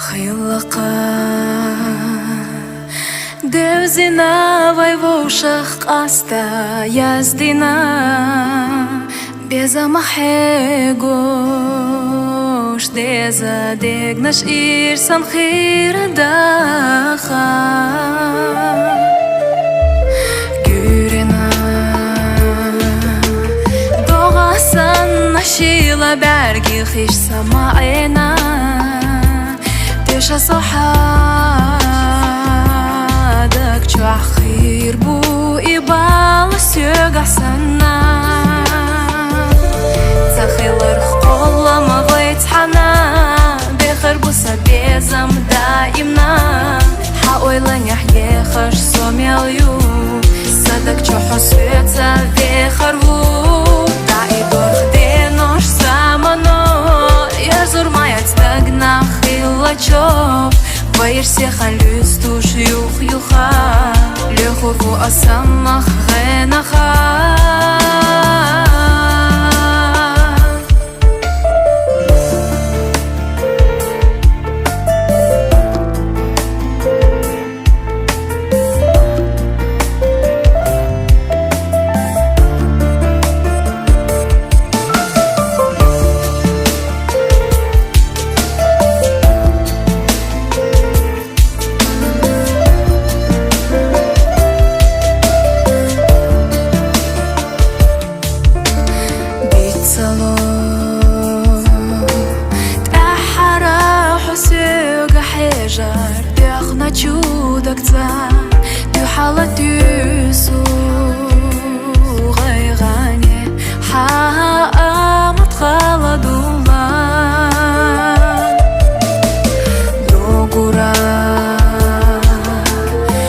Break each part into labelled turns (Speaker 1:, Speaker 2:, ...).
Speaker 1: Хилаqa Devzina vayvushaq qasta yazdina Beza mahegosh Deza degnash irsan khiradaqa Gürina Doğasan nashila bergi khish sama'ina Tisha صحادك جوع خير بو إبال سيوغ سنة تخيل رخولا ما ضيت حنا بخير بو سبيزم دائمنا حاويلا نحيي خش سوميليو صدق جوع حسويتا بخير بو دعي دور خدينوش سامانو يزور ما يتدقنا خيلا جوب Боишься халюс туш юха Лехову асамах генаха حجر بيخنا جودك تا بحالة يسو غيغاني حامت خالد الله دوغورا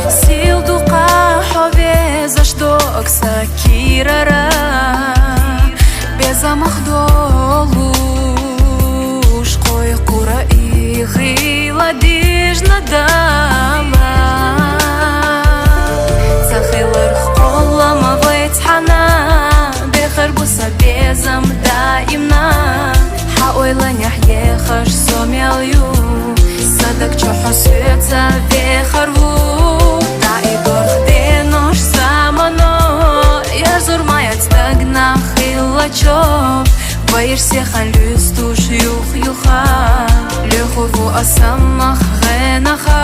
Speaker 1: سيل دوقا حوبيزا شدوك ساكيرارا بيزا مخدولوش قوي قورا غيلا ديجنا دالا تخيل رخولا ما ضيت حنا بخير بوسا بيزم دائمنا حاويلا نحيي خش سوميليو صدق جو حسويتا بخير بو دعي دور خدينوش سامانو يزور ما يتدقنا خيلا جوب Боишься халюс туш юха Лехову асамах генаха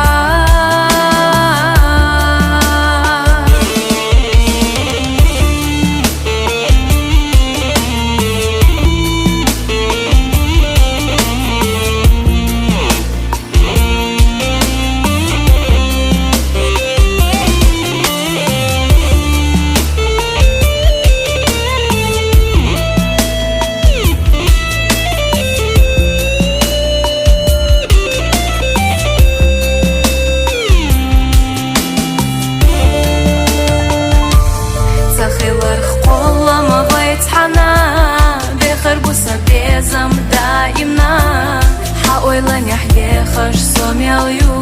Speaker 1: بيزم دائمنا حاويلا نحيي خش سوميليو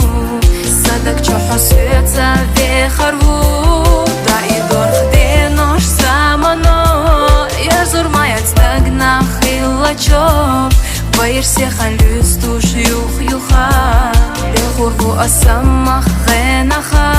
Speaker 1: صدق جو حسويتا بخير بو دعي دور خدينوش سامانو يزور ما يتدقنا خيلا جوب Боишься халюс туш юха Лехову асамах генаха